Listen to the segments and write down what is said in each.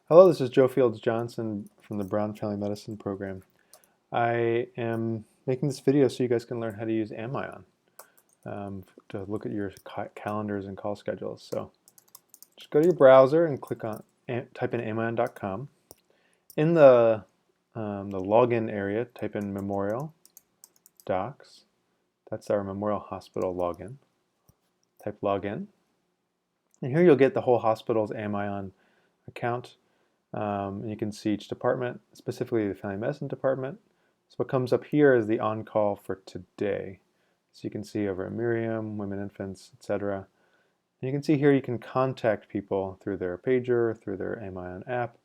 Hello, this is Joe Fields Johnson from the Brown Family Medicine program. I am making this video so you guys can learn how to use Amion to look at your calendars and call schedules. So just go to your browser and type in amion.com. In the login area, type in Memorial Docs. That's our Memorial Hospital login. Type login. And here you'll get the whole hospital's Amion account. And you can see each department, specifically the family medicine department. So what comes up here is the on-call for today. So you can see over at Miriam, women, infants, etc. And you can see here you can contact people through their pager, through their Amion app,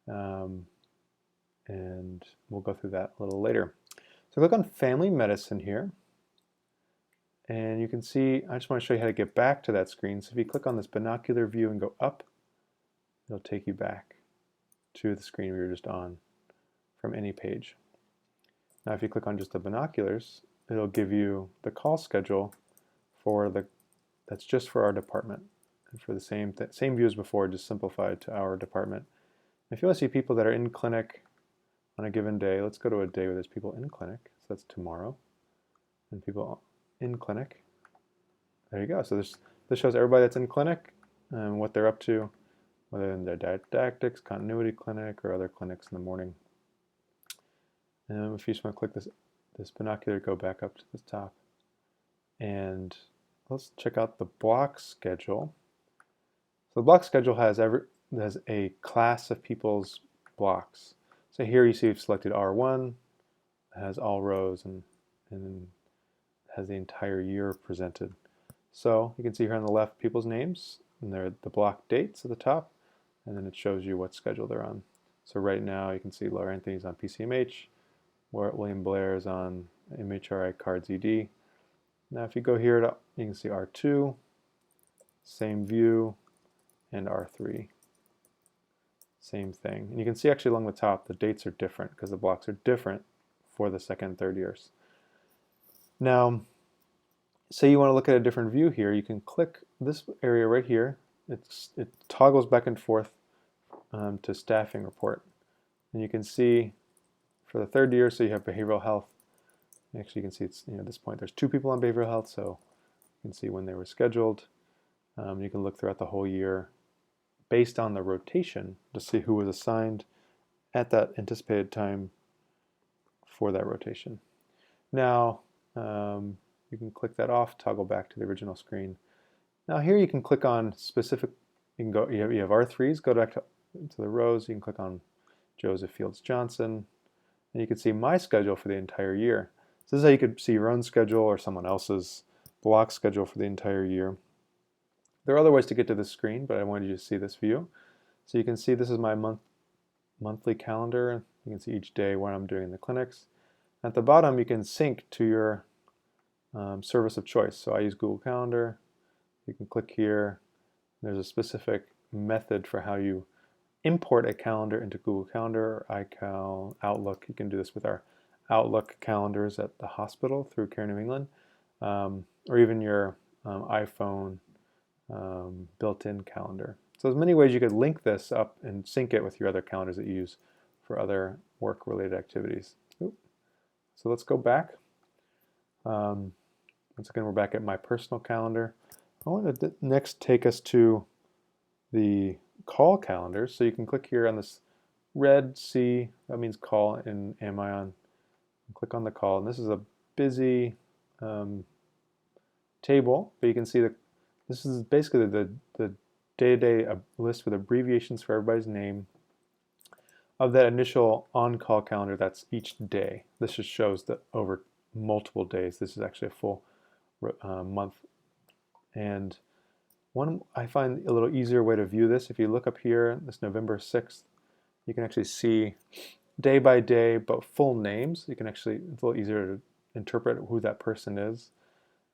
and we'll go through that a little later. So click on family medicine here, and you can see, I just want to show you how to get back to that screen. So if you click on this binocular view and go up, it'll take you back to the screen we were just on from any page. Now if you click on just the binoculars, it'll give you the call schedule that's just for our department, and for the same view as before, just simplified to our department. If you want to see people that are in clinic on a given day, let's go to a day where there's people in clinic. So that's tomorrow, and people in clinic. There you go. So this shows everybody that's in clinic and what they're up to, whether in their didactics, continuity clinic, or other clinics in the morning. And if you just want to click this binocular, go back up to the top. And let's check out the block schedule. So the block schedule has a class of people's blocks. So here you see we've selected R1, it has all rows and has the entire year presented. So you can see here on the left people's names, and they're the block dates at the top, and then it shows you what schedule they're on. So right now you can see Laura Anthony's on PCMH, William Blair's on MHRI cards ED. Now if you go here, you can see R2, same view, and R3. Same thing. And you can see actually along the top the dates are different because the blocks are different for the second and third years. Now, say you want to look at a different view here, you can click this area right here. It toggles back and forth to staffing report. And you can see for the third year, so you have behavioral health. Actually, you can see it's, at this point there's 2 people on behavioral health, so you can see when they were scheduled. You can look throughout the whole year based on the rotation to see who was assigned at that anticipated time for that rotation. Now, you can click that off, toggle back to the original screen. Now here you can click on specific, you have R3s, go back to the rows, you can click on Joseph Fields Johnson, and you can see my schedule for the entire year. So this is how you could see your own schedule or someone else's block schedule for the entire year. There are other ways to get to this screen, but I wanted you to see this view. So you can see this is my monthly calendar. You can see each day what I'm doing in the clinics. At the bottom, you can sync to your service of choice. So I use Google Calendar. You can click here. There's a specific method for how you import a calendar into Google Calendar or iCal, Outlook. You can do this with our Outlook calendars at the hospital through Care New England, or even your iPhone built-in calendar. So there's many ways you could link this up and sync it with your other calendars that you use for other work-related activities. So let's go back. Once again, we're back at my personal calendar. I want to next take us to the call calendar. So you can click here on this red C, that means call in Amion. Click on the call, and this is a busy table, but you can see that this is basically the day-to-day list with abbreviations for everybody's name of that initial on-call calendar. That's each day. This just shows that over multiple days. This is actually a full month. And one I find a little easier way to view this, if you look up here, this November 6th, you can actually see day by day, but full names. You can actually, it's a little easier to interpret who that person is.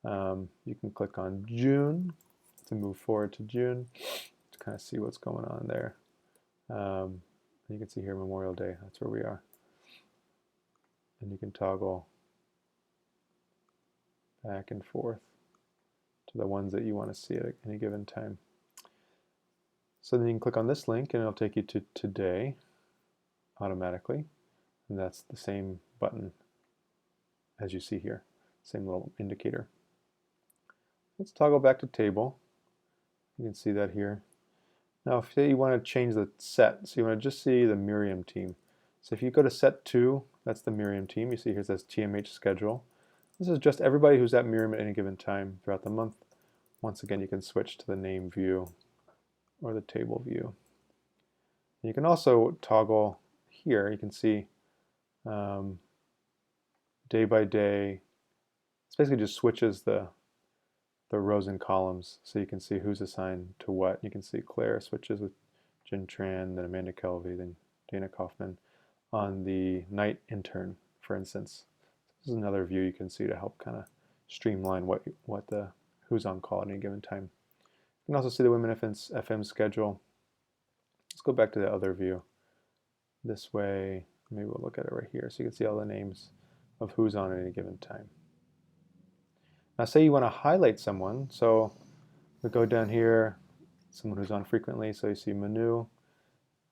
You can click on June to move forward to June to kind of see what's going on there. You can see here Memorial Day, that's where we are. And you can toggle back and forth to the ones that you want to see at any given time. So then you can click on this link and it'll take you to today automatically. And that's the same button as you see here, same little indicator. Let's toggle back to table. You can see that here. Now, if you want to change the set, so you want to just see the Miriam team. So if you go to set 2, that's the Miriam team. You see here it says TMH schedule. This is just everybody who's at Miriam at any given time throughout the month. Once again, you can switch to the name view or the table view. And you can also toggle here. You can see day by day. It's basically just switches the rows and columns so you can see who's assigned to what. You can see Claire switches with Jen Tran, then Amanda Kelvey, then Dana Kaufman on the night intern, for instance. This is another view you can see to help kind of streamline who's on call at any given time. You can also see the Women FM schedule. Let's go back to the other view. This way, maybe we'll look at it right here so you can see all the names of who's on at any given time. Now say you want to highlight someone, so we go down here, someone who's on frequently, so you see Manu.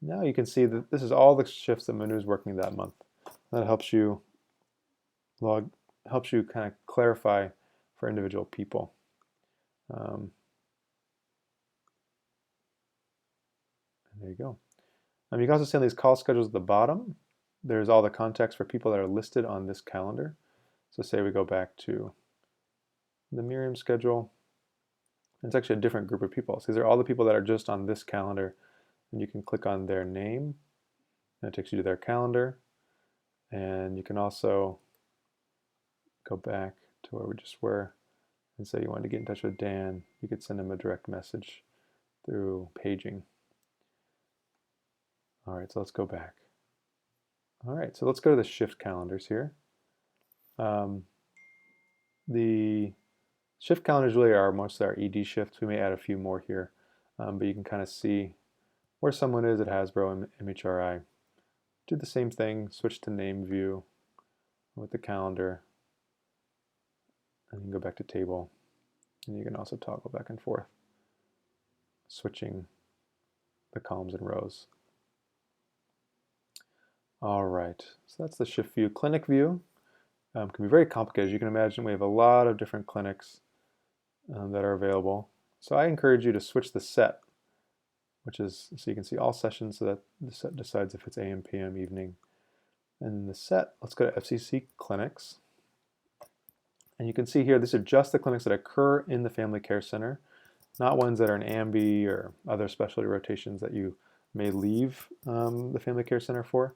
Now you can see that this is all the shifts that Manu is working that month. That helps you kind of clarify for individual people. And there you go. You can also see on these call schedules at the bottom, there's all the context for people that are listed on this calendar. So say we go back to the Miriam schedule. It's actually a different group of people. So these are all the people that are just on this calendar, and you can click on their name, and it takes you to their calendar. And you can also go back to where we just were and say you want to get in touch with Dan. You could send him a direct message through paging. All right, so let's go back. All right, so let's go to the shift calendars here. The shift calendars really are most of our ED shifts. We may add a few more here, but you can kind of see where someone is at Hasbro and MHRI. Do the same thing, switch to name view with the calendar, and you can go back to table. And you can also toggle back and forth, switching the columns and rows. All right, so that's the shift view. Clinic view can be very complicated. As you can imagine, we have a lot of different clinics that are available. So I encourage you to switch the set, which is, so you can see all sessions so that the set decides if it's AM, PM, evening. And the set, let's go to FCC clinics. And you can see here, these are just the clinics that occur in the Family Care Center, not ones that are in AMB or other specialty rotations that you may leave the Family Care Center for.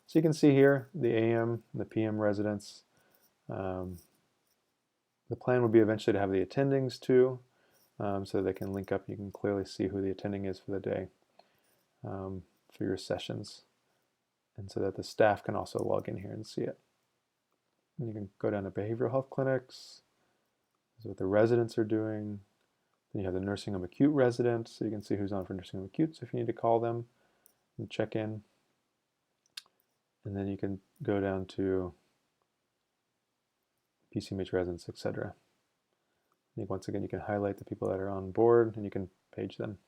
So you can see here the AM, the PM residents. The plan would be eventually to have the attendings too, so they can link up. You can clearly see who the attending is for the day for your sessions, and so that the staff can also log in here and see it. And you can go down to behavioral health clinics. This is what the residents are doing. Then you have the nursing home acute residents, so you can see who's on for nursing home acute, so if you need to call them and check in. And then you can go down to PCMH residents, etc. Once again, you can highlight the people that are on board and you can page them.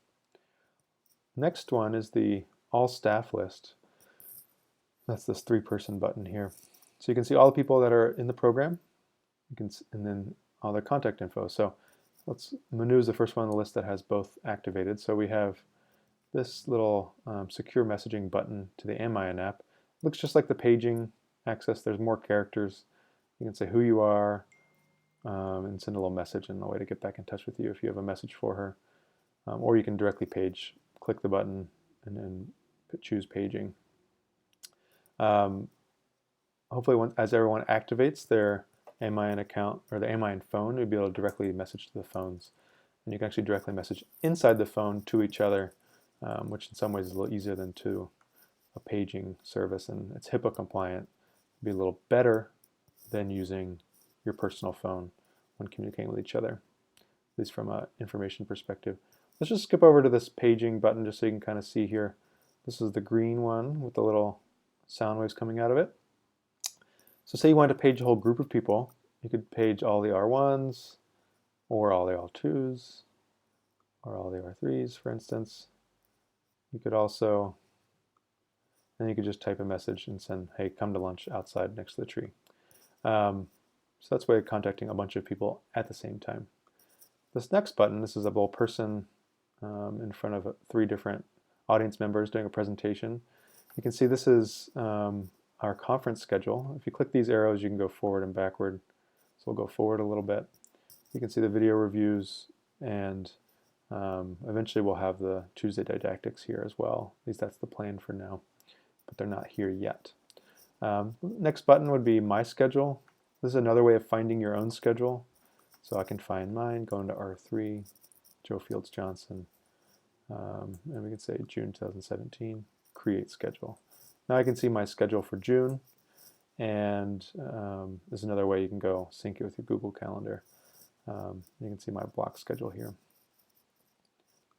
Next one is the all staff list. That's this 3-person button here. So you can see all the people that are in the program, and then all their contact info. So Manu is the first one on the list that has both activated. So we have this little secure messaging button to the Amion app. Looks just like the paging access. There's more characters. You can say who you are and send a little message and a way to get back in touch with you if you have a message for her. Or you can directly page, click the button, and then choose paging. Hopefully, as everyone activates their Amion account or the Amion phone, you'll be able to directly message to the phones. And you can actually directly message inside the phone to each other, which in some ways is a little easier than to a paging service, and it's HIPAA compliant. It'll be a little better than using your personal phone when communicating with each other, at least from an information perspective. Let's just skip over to this paging button just so you can kind of see here. This is the green one with the little sound waves coming out of it. So say you wanted to page a whole group of people, you could page all the R1s, or all the R2s, or all the R3s, for instance. You could also, and you could just type a message and send, hey, come to lunch outside next to the tree. So that's a way of contacting a bunch of people at the same time. This next button, this is a little person in front of 3 different audience members doing a presentation. You can see this is our conference schedule. If you click these arrows, you can go forward and backward. So we'll go forward a little bit. You can see the video reviews, and eventually we'll have the Tuesday didactics here as well. At least that's the plan for now, but they're not here yet. Next button would be My Schedule. This is another way of finding your own schedule. So I can find mine, go into R3, Joe Fields Johnson, and we can say June 2017, create schedule. Now I can see my schedule for June, and there's another way you can go sync it with your Google Calendar. You can see my block schedule here.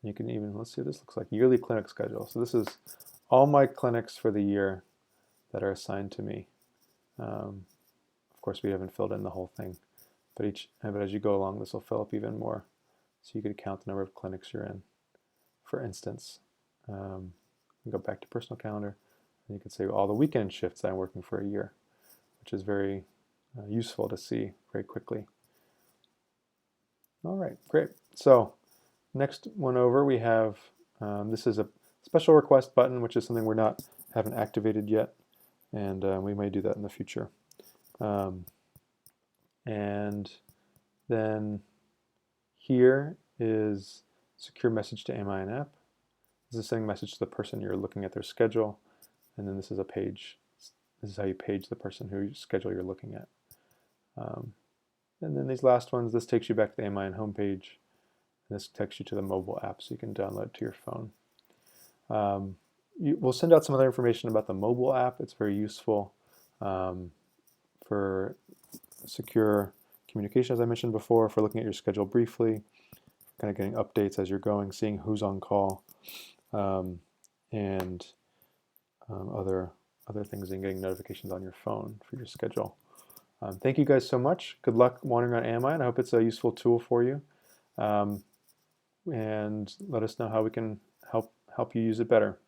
You can even, let's see, this looks like yearly clinic schedule. So this is all my clinics for the year that are assigned to me. Of course, we haven't filled in the whole thing, but as you go along, this will fill up even more. So you could count the number of clinics you're in. For instance, go back to personal calendar, and you can say all the weekend shifts that I'm working for a year, which is very useful to see very quickly. All right, great. So next one over, we have, this is a special request button, which is something haven't activated yet, and we may do that in the future. And then here is secure message to Amion app. This is sending a message to the person you're looking at their schedule, and then this is a page. This is how you page the person whose schedule you're looking at. And then these last ones, this takes you back to the Amion homepage, and this takes you to the mobile app so you can download to your phone. We'll send out some other information about the mobile app. It's very useful for secure communication, as I mentioned before, for looking at your schedule briefly, kind of getting updates as you're going, seeing who's on call, and other things, and getting notifications on your phone for your schedule. Thank you guys so much. Good luck wandering around Amion. I hope it's a useful tool for you, and let us know how we can help you use it better.